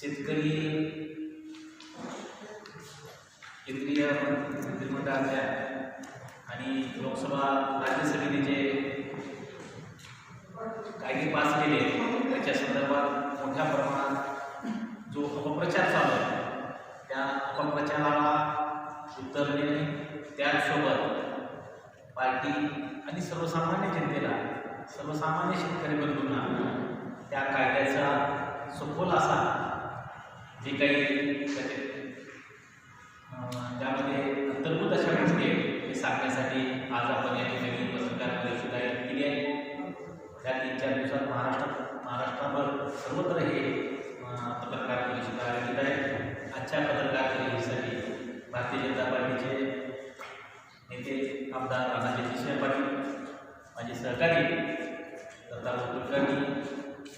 शेतकरी केंद्रीय मंत्रिमंडळाच्या आणि लोकसभा राज्यसभेने जे कायदे पास केले त्याच्या संदर्भात मोठ्या प्रमाणात जो अपप्रचार चालू आहे त्या अपप्रचाराला उत्तर देणे, त्याचसोबत पार्टी आणि सर्वसामान्य जनतेला, सर्वसामान्य शेतकरी बंधूंना त्या कायद्याचा सखोल असा जे काही त्यामध्ये अंतर्भूत अशा गोष्टी आहेत हे सांगण्यासाठी आज आपण या ठिकाणी पत्रकार परिषद केली आहे. त्या 3-4 दिवसात महाराष्ट्राभर सर्वत्र हे पत्रकार परिषद आयोजित आहे. आजच्या पत्रकार परिषदेसाठी भारतीय जनता पार्टीचे नेते आमदार राणाजगदीश पाटील, माझे सहकारी दत्ताभाऊ कुलकर्णी,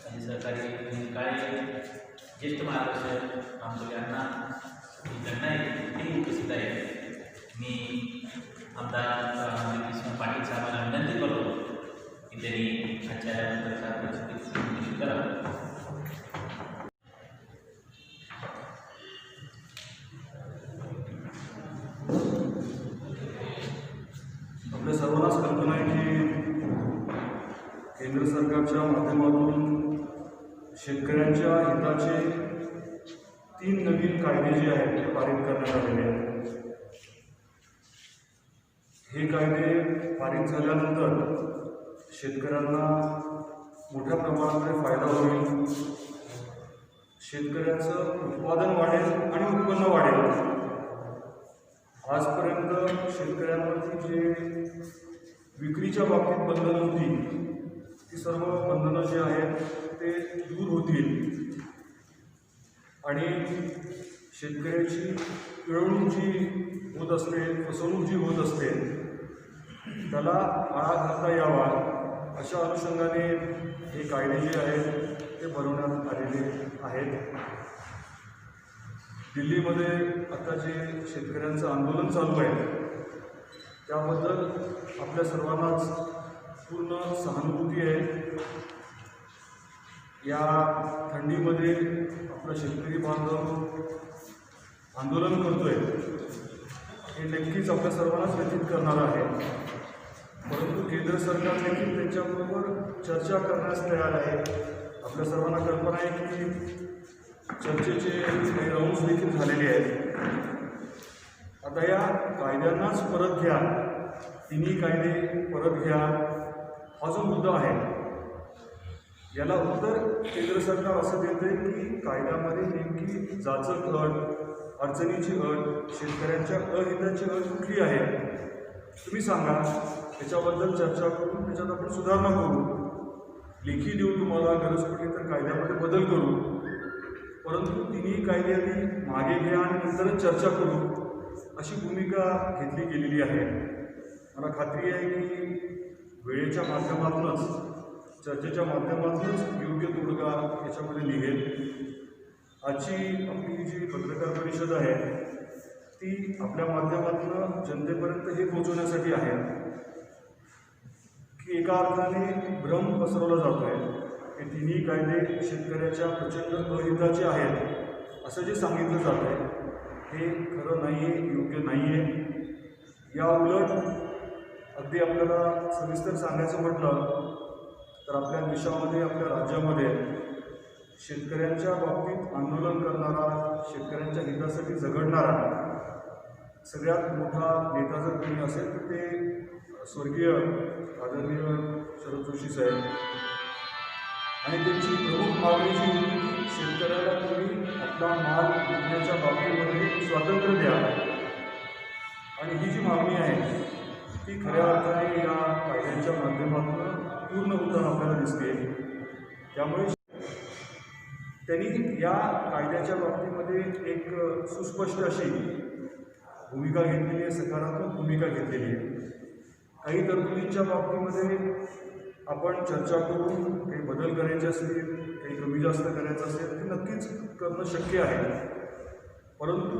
माझे सहकारी अनिल काळे, ज्येष्ठ मार्गदर्शक रामजोगी अण्णा हे उपस्थित आहेत. मी आमदार राणाजगदीश पाटील साहेबांना विनंती करतो की त्यांनी आजच्या पत्रकार परिषदेत निश्चित करावं. आपल्या सर्वांनाच कल्पना आहे की केंद्र सरकारच्या माध्यमातून शेतकऱ्यांच्या हिताचे 3 नवीन कायदे जे आहेत ते पारित करण्यात आलेले आहेत. हे कायदे पारित झाल्यानंतर शेतकऱ्यांना मोठ्या प्रमाणामध्ये फायदा होईल. शेतकऱ्याचं उत्पादन वाढेल आणि उत्पन्न वाढेल. आजपर्यंत शेतकऱ्यांवरती जे विक्रीच्या बाबतीत बंधनं होती ती सर्व बंधनं जी आहेत ते दूर होतील आणि शेतकऱ्याची पिळवणूक जी होत असते, फसवणूक जी होत असते त्याला आळा घालता यावा अशा अनुषंगाने हे कायदे जे आहेत ते बनवण्यात आलेले आहेत. दिल्लीमध्ये आता जे शेतकऱ्यांचं आंदोलन चालू आहे त्याबद्दल आपल्या सर्वांनाच पूर्ण सहानुभूती आहे. या थंडीमध्ये आपला शेतकरी बांधव आंदोलन करतोय हे नक्कीच आपल्या सर्वांनाच व्यथित करणार आहे. परंतु केंद्र सरकार देखील त्यांच्याबरोबर चर्चा करण्यास तयार आहे. आपल्या सर्वांना कल्पना आहे की चर्चेचे काही राऊंड्स देखील झालेले आहेत. आता या कायद्यांनाच परत घ्या, 3 कायदे परत घ्या हा जो मुद्दा आहे याला उत्तर केंद्र सरकार असं देते की कायद्यामध्ये नेमकी जाचक अट, अडचणीची अट, शेतकऱ्यांच्या अहिताची अट कुठली आहे तुम्ही सांगा. त्याच्याबद्दल चर्चा करून त्याच्यात आपण सुधारणा करू. लेखी देऊ तुम्हाला, गरज पडली तर कायद्यामध्ये बदल करू. परंतु 3 कायदे आधी मागे घ्या आणि नंतरच चर्चा करू अशी भूमिका घेतली गेलेली आहे. मला खात्री आहे की वेळेच्या माध्यमातूनच, चर्चेच्या माध्यमातूनच योग्य तोडगा याच्यामध्ये निघेल. आजची आपली जी पत्रकार परिषद आहे ती आपल्या माध्यमातून जनतेपर्यंत हे पोहोचवण्यासाठी आहे की एका अर्थाने भ्रम पसरवला जातो आहे. हे 3 कायदे शेतकऱ्याच्या प्रचंड अहिताचे आहेत असं जे सांगितलं जात आहे हे खरं नाही आहे, योग्य नाही आहे. या उलट अगदी आपल्याला सविस्तर सांगायचं म्हटलं तर आपल्या देशामध्ये, आपल्या राज्यामध्ये शेतकऱ्यांच्या बाबतीत आंदोलन करणारा, शेतकऱ्यांच्या हितासाठी झगडणारा सगळ्यात मोठा नेता जर कोणी असेल तर ते स्वर्गीय आदरणीय शरद जोशी साहेब. आणि त्यांची प्रमुख मागणी जी होती की शेतकऱ्याला तुम्ही आपला माल विकण्याच्या बाबतीमध्ये स्वातंत्र्य द्या. आणि ही जी मागणी आहे ती खऱ्या अर्थाने या कायद्यांच्या माध्यमातून पूर्ण होताना आपल्याला दिसते. त्यामुळे त्यांनी या कायद्याच्या बाबतीमध्ये एक सुस्पष्ट अशी भूमिका घेतलेली आहे, सकारात्मक भूमिका घेतलेली आहे. काही तरतुदींच्या बाबतीमध्ये आपण चर्चा करून काही बदल करायचे असतील, काही कमी जास्त करायचं असेल ते नक्कीच करणं शक्य आहे. परंतु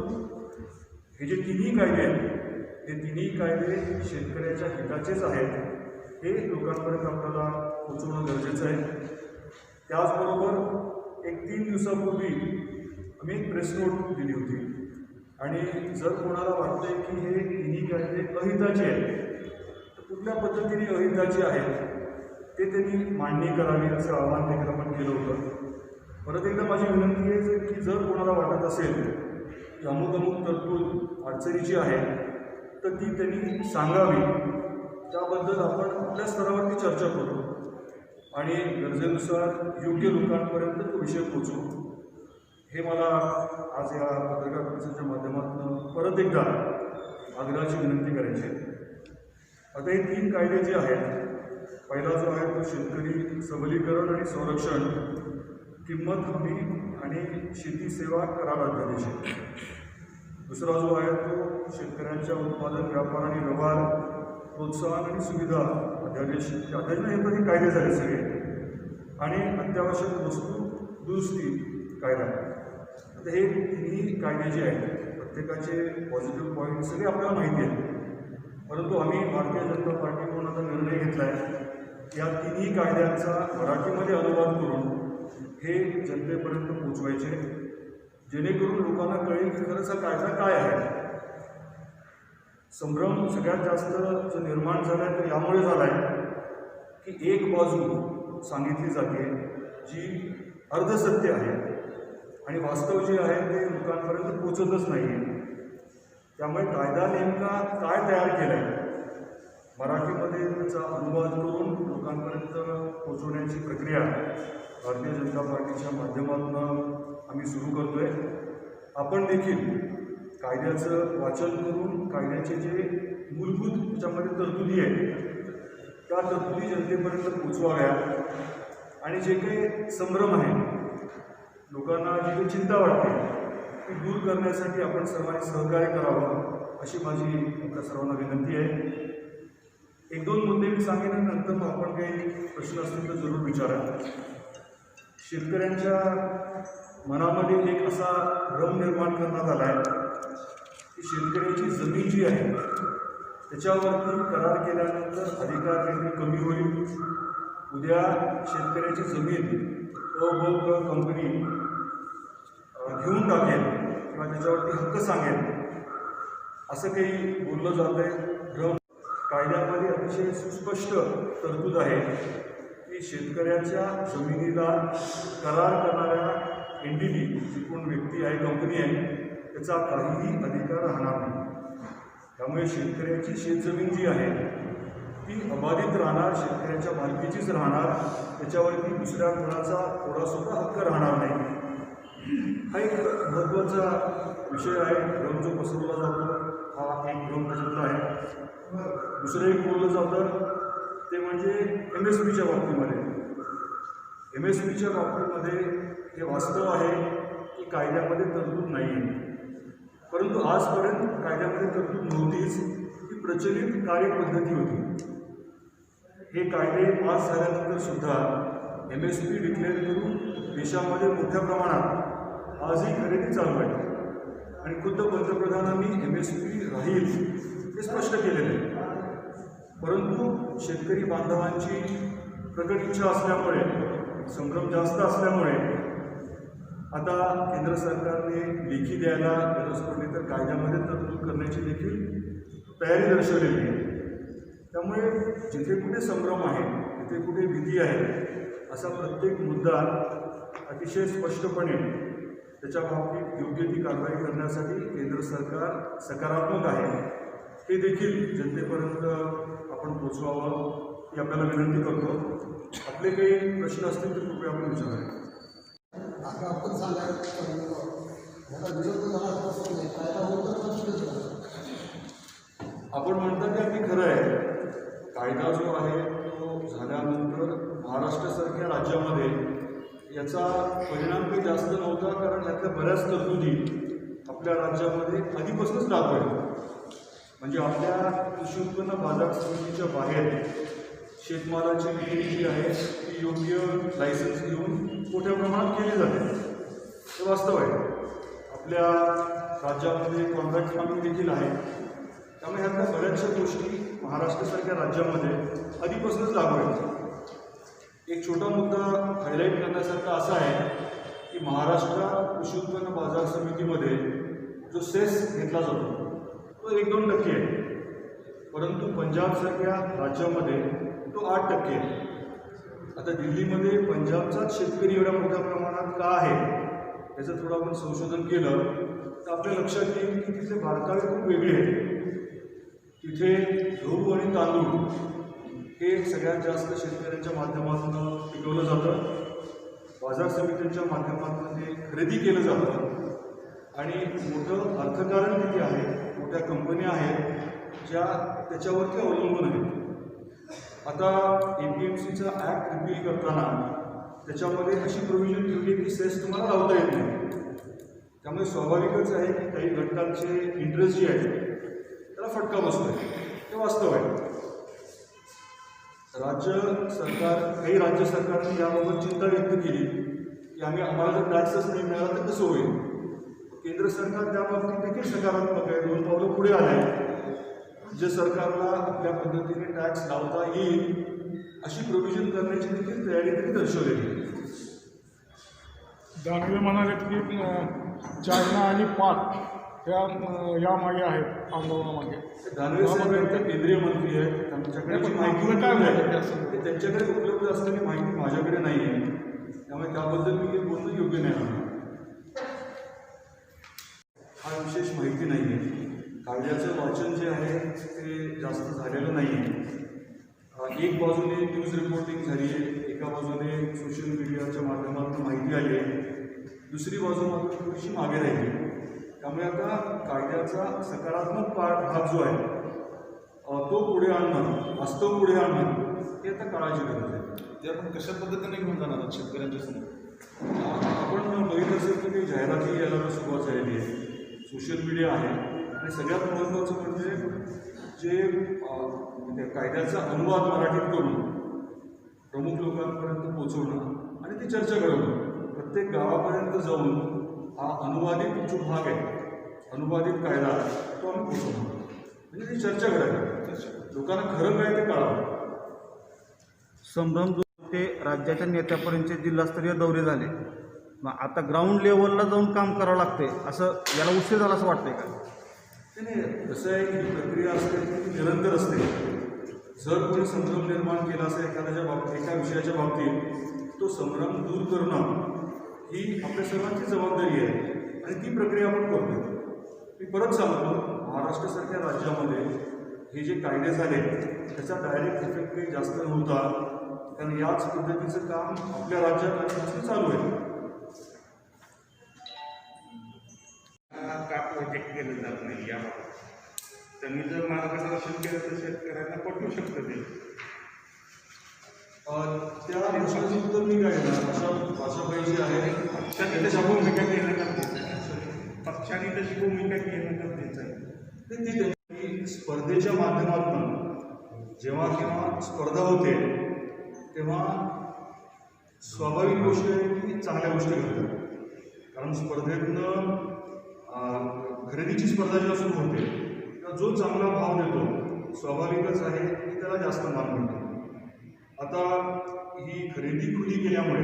हे जे 3 कायदे आहेत हे 3 कायदे शेतकऱ्याच्या हिताचेच आहेत हे लोकांपर्यंत आपल्याला पोहोचवणं गरजेचं आहे. त्याचबरोबर एक 3 दिवसापूर्वी आम्ही एक प्रेस नोट दिली होती आणि जर कोणाला वाटतंय की हे तिन्ही कायदे अहिताचे आहेत तर कुठल्या पद्धतीने अहिताचे आहेत ते त्यांनी मांडणी करावी असं आवाहन देखील आपण केलं होतं. परत एकदा माझी विनंती आहे की जर कोणाला वाटत असेल की अमुक अमुक तरतूद अडचणीची आहे तर ती त्यांनी सांगावी. त्याबद्दल आपण आपल्या स्तरावरती चर्चा करू आणि गरजेनुसार योग्य लोकांपर्यंत तो विषय पोचवू. हे मला आज या पत्रकार परिषदेच्या माध्यमातून परत एकदा आग्रहाची विनंती करायची आहे. आता हे 3 कायदे जे आहेत, पहिला जो आहे तो शेतकरी सबलीकरण आणि संरक्षण, किंमत हमी आणि शेती सेवा करार अध्यादेश आहे. दुसरा जो आहे तो शेतकऱ्यांच्या उत्पादन व्यापार आणि व्यवहार प्रोत्साहन आणि सुविधा अध्यादेश. अध्यादेश नाही तर हे कायदे झाले सगळे. आणि अत्यावश्यक वस्तू दुरुस्ती कायदा. आता हे तिन्ही कायदे जे आहेत प्रत्येकाचे पॉझिटिव्ह पॉईंट सगळे आपल्याला माहिती आहेत. परंतु आम्ही भारतीय जनता पार्टी म्हणून आता निर्णय घेतला आहे या तिन्ही कायद्यांचा मराठीमध्ये अनुवाद करून हे जनतेपर्यंत पोचवायचे, जेणेकरून लोकांना कळेल की खरंच हा कायदा काय आहे. संभ्रम सगळ्यात जास्त जो निर्माण झाला आहे तो यामुळे झाला आहे की एक बाजू सांगितली जाते जी अर्धसत्य आहे आणि वास्तव जे आहे ते लोकांपर्यंत पोचतच नाही आहे. त्यामुळे कायदा नेमका काय तयार केला आहे मराठीमध्ये त्याचा अनुवाद करून लोकांपर्यंत पोचवण्याची प्रक्रिया भारतीय जनता पार्टीच्या माध्यमातून आम्ही सुरू करतो आहे. आपण देखील कायद्याचं वाचन करून कायद्याचे जे मूलभूत त्याच्यामध्ये तरतुदी आहेत त्या तरतुदी जनतेपर्यंत पोचवाव्या आणि जे काही संभ्रम आहे लोकांना जी काही चिंता वाटते ती दूर करण्यासाठी आपण सर्वांनी सहकार्य करावं अशी माझी आपल्या सर्वांना विनंती आहे. 1-2 मुद्दे मी सांगेन आणि नंतर मग आपण काही प्रश्न असतील तर जरूर विचारा. शेतकऱ्यांच्या मनामध्ये एक असा भ्रम निर्माण करण्यात आला आहे की शेतकऱ्याची जमीन जी आहे त्याच्यावरती करार केल्यानंतर अधिकार काहीतरी कमी होईल. उद्या शेतकऱ्याची जमीन कंपनी घेऊन टाकेल किंवा त्याच्यावरती हक्क सांगेल असं काही बोललं जात आहे. भ्रम. कायद्यामध्ये अतिशय सुस्पष्ट तरतूद आहे की शेतकऱ्याच्या जमिनीला करार करणाऱ्या एनटीटी जी कोण व्यक्ती आहे कंपनी आहे त्याचा काहीही अधिकार राहणार नाही. त्यामुळे शेतकऱ्याची शेतजमीन जी आहे ती अबाधित राहणार, शेतकऱ्याच्या मालकीचीच राहणार, त्याच्यावरती दुसऱ्या कोणाचा थोडासुद्धा हक्क राहणार नाही. हा एक महत्त्वाचा विषय आहे. भ्रम जो पसरवला जातो हा एक भ्रम त्याच्यातला आहे. दुसरं एक बोललं जातं ते म्हणजे MSPच्या बाबतीमध्ये. MSPच्या बाबतीमध्ये हे वास्तव आहे की कायद्यामध्ये तरतूद नाही आहे. परंतु आजपर्यंत कायद्यामध्ये तरतूद नव्हतीच. ही प्रचलित कार्यपद्धती होती. हे कायदे पास झाल्यानंतर सुद्धा MSP डिक्लेअर करून देशामध्ये मोठ्या प्रमाणात आजही खरेदी चालू आहे आणि खुद्द पंतप्रधानांनी MSP राहील हे स्पष्ट केलेलं आहे. परंतु शेतकरी बांधवांची प्रकट इच्छा असल्यामुळे, संभ्रम जास्त असल्यामुळे आता केंद्र सरकारने लेखी द्यायला गरज पडली तर कायद्यामध्ये तरतूद करण्याची देखील तयारी दर्शवलेली आहे. त्यामुळे जिथे कुठे संभ्रम आहे, जिथे कुठे भीती आहे, असा प्रत्येक मुद्दा अतिशय स्पष्टपणे त्याच्या बाबतीत योग्य ती कारवाई करण्यासाठी केंद्र सरकार सकारात्मक आहे हे देखील जनतेपर्यंत आपण पोचवावं ही आपल्याला विनंती करतो. आपले काही प्रश्न असतील तर कृपया आपण विचारावे. आता आपण सांगायला विरोध झाला कायदा आपण म्हणता की अगदी खरं आहे. कायदा जो आहे तो झाल्यानंतर महाराष्ट्रासारख्या राज्यामध्ये याचा परिणाम काही जास्त नव्हता, कारण यातल्या बऱ्याच तरतुदी आपल्या राज्यामध्ये आधीपासूनच लागू आहेत. म्हणजे आपल्या कृषी उत्पन्न बाजार समितीच्या बाहेर शेतमालाची विक्री जी आहे ती योग्य लायसन्स घेऊन मोठ्या प्रमाणात केली जाते. हे वास्तव आहे. आपल्या राज्यामध्ये कॉन्ट्रॅक्ट फार्मिंग देखील आहे. त्यामुळे ह्यातल्या बऱ्याचशा गोष्टी महाराष्ट्रासारख्या राज्यामध्ये आधीपासूनच लागू आहेत. एक छोटा मुद्दा हायलाईट करण्यासारखा असा आहे की महाराष्ट्र कृषी उत्पन्न बाजार समितीमध्ये जो सेस घेतला जातो तो 1-2% आहे, परंतु पंजाबसारख्या राज्यामध्ये तो 8% आहे. आता दिल्लीमध्ये पंजाबचाच शेतकरी एवढ्या मोठ्या प्रमाणात का आहे याचं थोडं आपण संशोधन केलं तर आपल्या लक्षात येईल की तिथे बारकावे खूप वेगळे आहेत. तिथे गहू आणि तांदूळ हे सगळ्यात जास्त शेतकऱ्यांच्या माध्यमातून पिकवलं जातं, बाजार समित्यांच्या माध्यमातून ते खरेदी केलं जातं आणि मोठं अर्थकारण तिथे आहे, मोठ्या कंपन्या आहेत ज्या त्याच्यावरती अवलंबून आहेत. आता APMCचा ॲक्ट रिपील करताना त्याच्यामध्ये अशी प्रोव्हिजन ठेवली की सेस तुम्हाला लावता येत नाही. त्यामुळे स्वाभाविकच आहे की काही घटकांचे इंटरेस्ट जे आहे त्याला फटका बसतो आहे, ते वास्तव आहे. काही राज्य सरकारने याबाबत चिंता व्यक्त केली की आम्हाला जर टॅक्सच नाही मिळाला तर कसं होईल. केंद्र सरकार त्या बाबतीत देखील सकारात्मक आहे, 2 पावलं पुढे आले आहे. राज्य सरकारला आपल्या पद्धतीने टॅक्स लावता येईल अशी प्रोव्हिजन करण्याची देखील तयारी त्यांनी दर्शवलेली. दानवे म्हणाले की चायना आणि पाक यामागे आहेत आंदोलनामागे. दानवे साहेब हे केंद्रीय मंत्री आहेत, त्यांच्याकडे जी माहिती काय आहे बोलतात ते त्यांच्याकडे उपलब्ध असलेली माहिती माझ्याकडे नाही आहे, त्यामुळे त्याबद्दल मी बोलणं योग्य नाही. हा विशेष माहिती नाही आहे. कायद्याचं वाचन जे आहे ते जास्त झालेलं नाही आहे. एक बाजूने न्यूज रिपोर्टिंग झाली आहे, एका बाजूने सोशल मीडियाच्या माध्यमातून माहिती आली आहे, दुसरी बाजू मात्र थोडीशी मागे राहिली. त्यामुळे आता कायद्याचा सकारात्मक भाग जो आहे तो पुढे आणणं, वास्तव पुढे आणणं हे आता काळाची गरज आहे. ते आपण कशा पद्धतीने घेऊन जाणार आहोत शेतकऱ्यांच्या समोर. आपण बघितलं असेल की काही जाहिराती यायला सुरुवात झालेली आहे, सोशल मीडिया आहे आणि सगळ्यात महत्त्वाचं म्हणजे जे कायद्याचा अनुवाद मराठीत करून प्रमुख लोकांपर्यंत पोहोचवणं आणि ती चर्चा घडवणं. प्रत्येक गावापर्यंत जाऊन हा अनुवादित जो भाग आहे, अनुवादित कायदा तो आम्ही पोहोचवणं म्हणजे ती चर्चा घडावी, लोकांना खरं काय ते कळावं. संभ्रम जो ते राज्याच्या नेत्यापर्यंतचे जिल्हास्तरीय दौरे झाले, मग आता ग्राउंड लेवलला जाऊन काम करावं लागते, असं याला उशीर झाला असं वाटतंय का? नाही, कसं आहे की ही प्रक्रिया असते ती निरंतर असते. जर कोणी संभ्रम निर्माण केला असेल एका विषयाच्या बाबतीत तो संभ्रम दूर करणं ही आपल्या सर्वांची जबाबदारी आहे आणि ती प्रक्रिया आपण करतो. मी परत सांगतो, महाराष्ट्रासारख्या राज्यामध्ये हे जे कायदे झाले त्याचा डायरेक्ट इफेक्ट काही जास्त नव्हता, कारण याच पद्धतीचं काम आपल्या राज्यात आधीपासून चालू आहे. का प्रोजेक्ट केलं जात नाही याबाबत त्यांनी जर मार्गदर्शन केलं तर शेतकऱ्यांना पटवू शकतं ते. त्या प्रश्नाचं उत्तर मी काय देणार. भाषाबाई जी आहे पक्षाने तशी भूमिका घेणं गरजेचं आहे. पक्षाने तशी भूमिका घेणं गरजेचं आहे. ती त्यांची स्पर्धेच्या माध्यमातून जेव्हा केव्हा स्पर्धा होते तेव्हा स्वाभाविक गोष्ट आहे की चांगल्या गोष्टी घडतात, कारण स्पर्धेतनं खरेदीची स्पर्धा जेव्हा सुरू होते तेव्हा जो चांगला भाव देतो स्वाभाविकच आहे की त्याला जास्त माल मिळतो. आता ही खरेदी खुली केल्यामुळे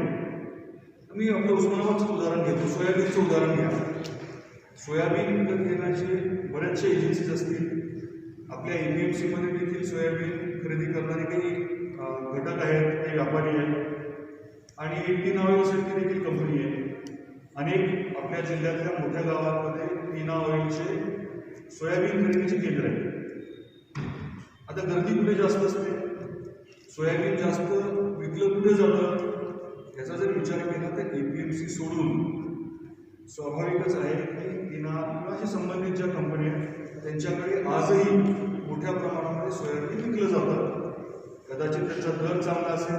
मी आपलं उस्मानाबादचं उदाहरण घेतो, सोयाबीनचं उदाहरण घ्या. सोयाबीन विकत घेण्याचे बऱ्याचशा एजन्सीज असतील, आपल्या APMCमध्ये देखील सोयाबीन खरेदी करणारे काही घटक आहेत, काही व्यापारी आहेत आणि टीना ऑइलसाठी देखील कंपनी आहे. अनेक आपल्या जिल्ह्यातल्या मोठ्या गावांमध्ये टीना ऑइलचे सोयाबीन खरेदीचे केंद्र आहे. आता गर्दी कुठे जास्त असते, सोयाबीन जास्त विकलं कुठे जातं याचा जर विचार केला तर APMC सोडून स्वाभाविकच आहे की टीना किंवा अशा संबंधित ज्या कंपन्या आहेत त्यांच्याकडे आजही मोठ्या प्रमाणामध्ये सोयाबीन विकलं जातं. कदाचित त्याचा दर चांगला असेल,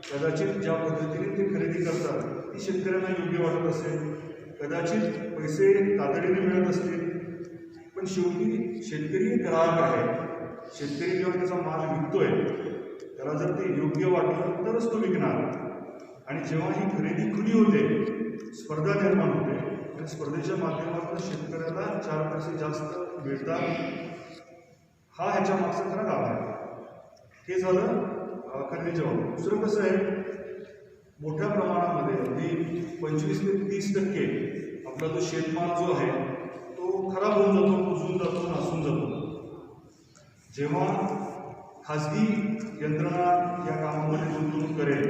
कदाचित ज्या पद्धतीने ते खरेदी करतात ती शेतकऱ्यांना योग्य वाटत असेल, कदाचित पैसे तातडीने मिळत असतील, पण शेवटी शेतकरी ग्राहक आहे. शेतकरी जेव्हा त्याचा माल विकतोय त्याला जर ते योग्य वाटलं तरच तो विकणार. आणि जेव्हा ही खरेदी खुली होते, स्पर्धा निर्माण होते आणि स्पर्धेच्या माध्यमातून शेतकऱ्याला 4 पैसे जास्त मिळतात, हा ह्याच्या मागचा खरा गाव आहे. हे झालं खरेदीच्या बाबतीत. दुसरं कसं आहे, मोठ्या प्रमाणामध्ये अगदी 25 ते 30% आपला जो शेतमाल जो आहे तो खराब होऊन जातो, कुजून जातो, नासून जातो. जेव्हा खाजगी यंत्रणा या कामामध्ये गुंतवणूक करेल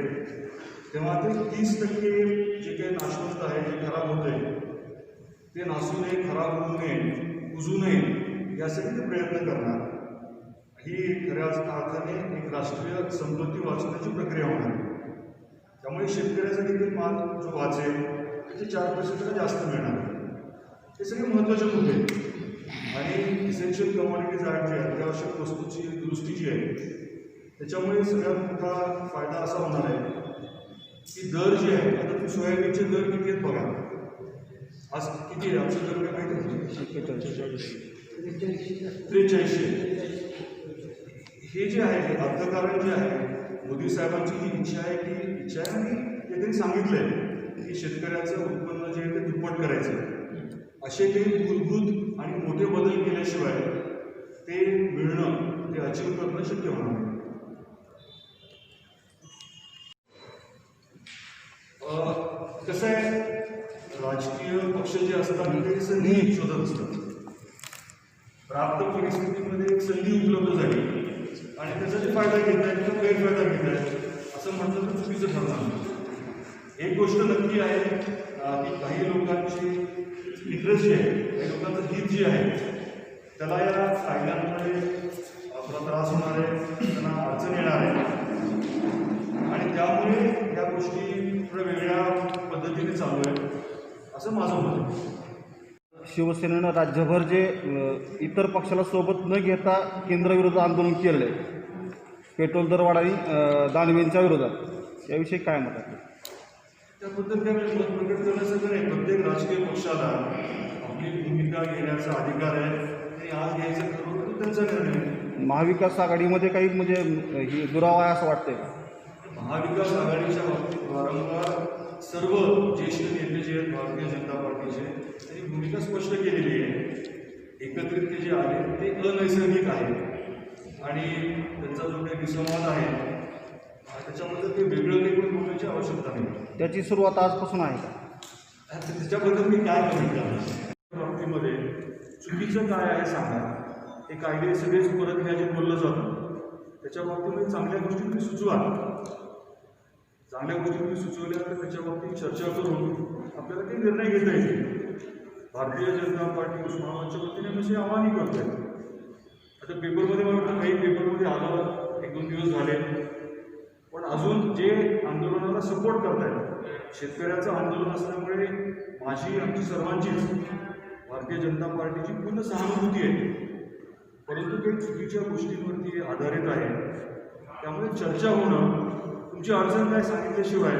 तेव्हा ते 30% जे काही नाशवंत आहे, जे खराब होत आहे ते नासू नये, खराब होऊ नये, कुजू नये यासाठी ते प्रयत्न करणार. ही खऱ्याच अर्थाने एक राष्ट्रीय संपत्ती वाचवण्याची प्रक्रिया होणार आहे. त्यामुळे शेतकऱ्याचा देखील माल जो वाचेल त्याचे 4 पैसे त्याला जास्त मिळणार. हे सगळे महत्त्वाचे मुद्दे आहेत. आणि इसेन्शियल कमॉडिटीज ॲक्ट जे अत्यावश्यक वस्तूची दुरुस्ती जी आहे त्याच्यामुळे सगळ्यात मोठा फायदा असा होणार आहे की दर जे आहे, आता तुम्ही सोयाबीनचे दर किती आहेत बघा. आज किती आहे आमचे दर काय माहिती आहे? 4300. हे जे आहे हे अर्थकारण जे आहे, मोदी साहेबांची ही इच्छा आहे आणि ते त्यांनी सांगितलं आहे की शेतकऱ्याचं उत्पन्न जे आहे ते दुप्पट करायचं. असे काही मूलभूत आणि मोठे बदल केल्याशिवाय ते मिळणं, ते अचीव करणं शक्य होणार नाही. कसं आहे, राजकीय पक्ष जे असतात ते संधी शोधत असतात. प्राप्त परिस्थितीमध्ये एक संधी उपलब्ध झाली आणि त्याचा जे फायदा घेत आहेत किंवा गैरफायदा घेत आहेत असं म्हटलं तर चुकीचं ठरणार. एक गोष्ट नक्की आहे की काही लोकांची इंटरेस्ट जे आहे, काही लोकांचं हित जे आहे त्याला या कायद्यांमुळे थोडा त्रास होणार आहे, त्यांना अडचण येणार आहे आणि त्यामुळे या गोष्टी थोड्या वेगळ्या पद्धतीने चालू आहेत असं माझं मत आहे. शिवसेनेनं राज्यभर जे इतर पक्षाला सोबत न घेता केंद्राविरोधात आंदोलन केलं आहे, पेट्रोल दरवाढ आणि दानवेंच्या विरोधात, याविषयी काय मत आहे? त्याबद्दल काय मत प्रकट करण्याचं नाही. प्रत्येक राजकीय पक्षाला आपली भूमिका घेण्याचा अधिकार आहे आणि आज घ्यायचं ठरवलं तर त्यांचा निर्णय. महाविकास आघाडीमध्ये काही म्हणजे ही दुरावा आहे असं वाटतंय का? महाविकास आघाडीच्या बाबतीत वारंवार सर्व ज्येष्ठ नेते जे आहेत भारतीय जनता पार्टीचे त्यांनी भूमिका स्पष्ट केलेली आहे. एकत्रित ते जे आले ते अनैसर्गिक आहे आणि त्यांचा जो काही विसंवाद आहे त्याच्याबद्दल ते वेगळं काही पण बोलण्याची आवश्यकता नाही. त्याची सुरुवात आजपासून आहे का? त्याच्याबद्दल मी काय कमेंट करणार? बाबतीमध्ये चुकीचं काय आहे सांगा. हे कायदे सगळेच परत घ्या जे बोललं जातं त्याच्या बाबतीमध्ये चांगल्या गोष्टी तुम्ही सुचवा. चांगल्या गोष्टी तुम्ही सुचवल्या तर त्याच्या बाबतीत चर्चा करून आपल्याला काही निर्णय घेता येतील. भारतीय जनता पार्टी उस्मानाबादच्या वतीने असे आवाहनही करतोय. आता पेपरमध्ये मला वाटतं काही पेपरमध्ये आलं 1-2 दिवस झाले, पण अजून जे आंदोलनाला सपोर्ट करतायत, शेतकऱ्याचं आंदोलन असल्यामुळे माझी, आमची सर्वांचीच भारतीय जनता पार्टीची पूर्ण सहानुभूती आहे. परंतु काही चुकीच्या गोष्टींवरती आधारित आहे. त्यामुळे चर्चा होणं, तुमची अडचण काय सांगितल्याशिवाय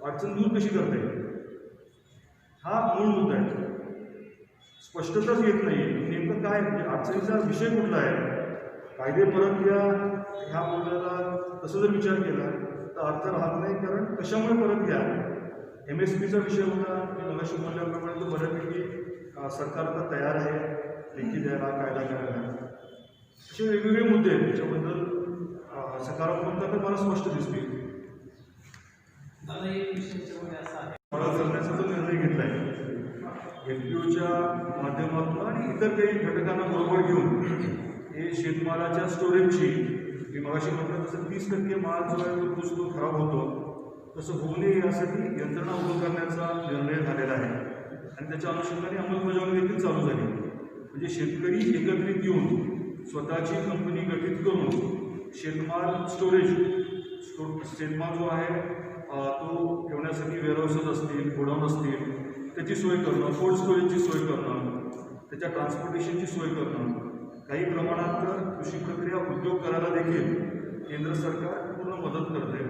अडचण दूर कशी करता येईल हा मूळ मुद्दा आहे. स्पष्टताच येत नाही नेमकं काय, म्हणजे अडचणीचा विषय कुठला आहे. कायदे परत घ्या ह्या मुद्द्याला तसं जर विचार केला तर अर्थ राहत नाही. कारण कशामुळे परत घ्या, MSPचा विषय होता, मी मगाशी बोलल्याप्रमाणे तो बऱ्यापैकी सरकार आता तयार आहे लेखी द्यायला, कायदा करायला. असे वेगवेगळे मुद्दे आहेत त्याच्याबद्दल सकारात्मकता तर मला स्पष्ट दिसते. फळा करण्याचा जो निर्णय घेतला आहे FPOच्या माध्यमातून आणि इतर काही घटकांना बरोबर घेऊन हे शेतमालाच्या स्टोरेजची, मी मगाशी म्हटलं तसं 30% माल जो आहे तो कुजतो, खराब होतो, तसं होऊ नये यासाठी यंत्रणा उभं करण्याचा निर्णय झालेला आहे आणि त्याच्या अनुषंगाने अंमलबजावणी देखील चालू झाली. म्हणजे शेतकरी एकत्रित येऊन स्वतःची कंपनी गठीत करून शेतमाल शेतमाल जो आहे तो ठेवण्यासाठी वेअरहाऊसेस असतील, गोडाऊन असतील, त्याची सोय करणं, कोल्ड स्टोरेजची सोय करणं, त्याच्या ट्रान्सपोर्टेशनची सोय करणं, काही प्रमाणात तर कृषी प्रक्रिया उद्योग करायला देखील केंद्र सरकार पूर्ण मदत करते.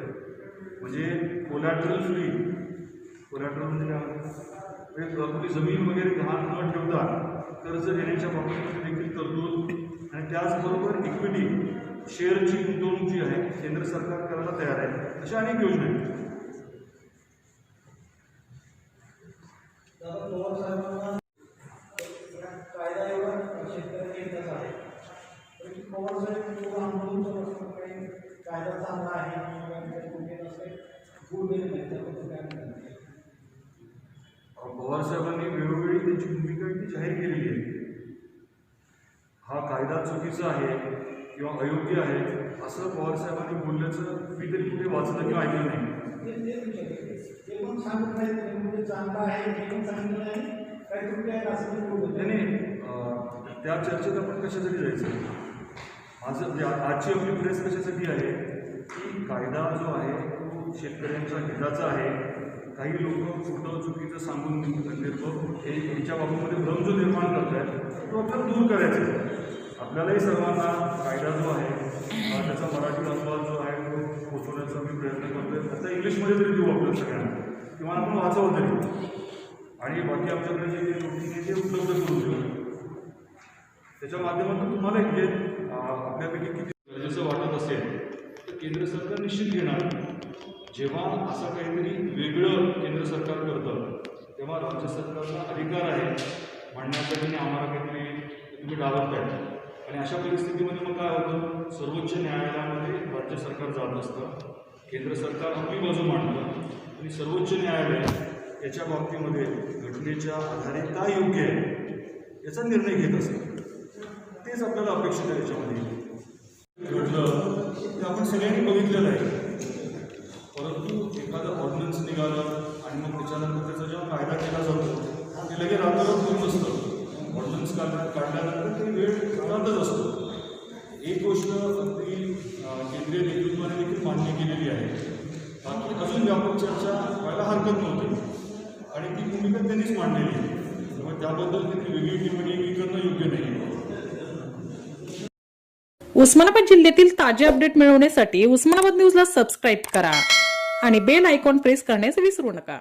म्हणजे कोलॅटरल फ्री, कोलॅटरल म्हणजे आपली जमीन वगैरे गहाण न ठेवता कर्ज देण्याच्या बाबतीत देखील तरतूद आणि त्याचबरोबर इक्विटी शेअरची गुंतवणूक जी आहे केंद्र सरकार करायला तयार आहे. अशा अनेक योजना आहेत. कायदा एवढा शेतकऱ्यांनी घेतलाच आहे, परंतु पवार साहेब आंदोलन काही कायदा चांगला आहे होऊ देत नाही त्याबद्दल काय म्हणतात? पवारसाहेबांनी वेळोवेळी त्यांची भूमिका ती जाहीर केलेली आहे. हा कायदा चुकीचा आहे किंवा अयोग्य आहे असं पवारसाहेबांनी बोलल्याचं मी तरी कुठे वाचलं किंवा ऐकलं नाही. ते पण सांगत नाही म्हणजे चांगलं आहे हे पण सांगितलं नाही काय तुम्ही काय असं बोलत नाही नाही, त्या चर्चेत आपण कशासाठी जायचं? माझं म्हणजे आजची आपली प्रेस कशासाठी आहे की कायदा जो आहे तो शेतकऱ्यांच्या हिताचा आहे. काही लोक खोटं चुकीचं सांगून हे यांच्या बाबतीमध्ये भ्रम जो निर्माण करत आहेत तो आपल्याला दूर करायचा आहे. आपल्यालाही सर्वांना कायदा जो आहे त्याचा मराठी अनुवाद जो आहे तो पोचवण्याचा मी प्रयत्न करतोय. आता इंग्लिशमध्ये तरी देऊ आपल्याला सगळ्यांना किंवा आपण वाचावं तरी आणि बाकी आमच्याकडे जे नोटिस आहे ते उपलब्ध करून देऊ. त्याच्या माध्यमातून तुम्हाला जे आपल्यापैकी किती गरजेचं वाटत असेल तर केंद्र सरकार निश्चित घेणार. जेव्हा असं काहीतरी वेगळं केंद्र सरकार करतं तेव्हा राज्य सरकारला अधिकार आहे म्हणण्याचा की आम्हाला काहीतरी तुम्ही डावलताय. आणि अशा परिस्थितीमध्ये मग काय होतं, सर्वोच्च न्यायालयामध्ये राज्य सरकार जात असतं, केंद्र सरकार आपली बाजू मांडतं आणि सर्वोच्च न्यायालय याच्या बाबतीमध्ये घटनेच्या आधारे काय योग्य आहे याचा निर्णय घेत असेल. तेच आपल्याला अपेक्षित आहे. याच्यामध्ये घडलं ते आपण सगळ्यांनी बघितलेलं आहे. परंतु एखादं ऑर्डिनन्स निघालं आणि मग त्याच्यानंतर त्याचा जेव्हा कायदा केला जातो ते लगेच रात्रभर होत नसतं. ऑर्डिनन्स काढल्यानंतर ते वेळ जातच असतो. एक गोष्ट अगदी केंद्रीय नेतृत्वाने देखील मान्य केलेली आहे बाकी अजून व्यापक चर्चा व्हायला हरकत नव्हती आणि ती भूमिका त्यांनीच मांडलेली आहे. त्यामुळे त्याबद्दल त्यांनी वेगळी टिप्पणी करणं योग्य नाही. उस्मानाबाद जिल्ह्यातील ताजे अपडेट मिळवण्यासाठी उस्मानाबाद न्यूजला सबस्क्राईब करा आणि बेल आयकॉन प्रेस करण्यास विसरू नका.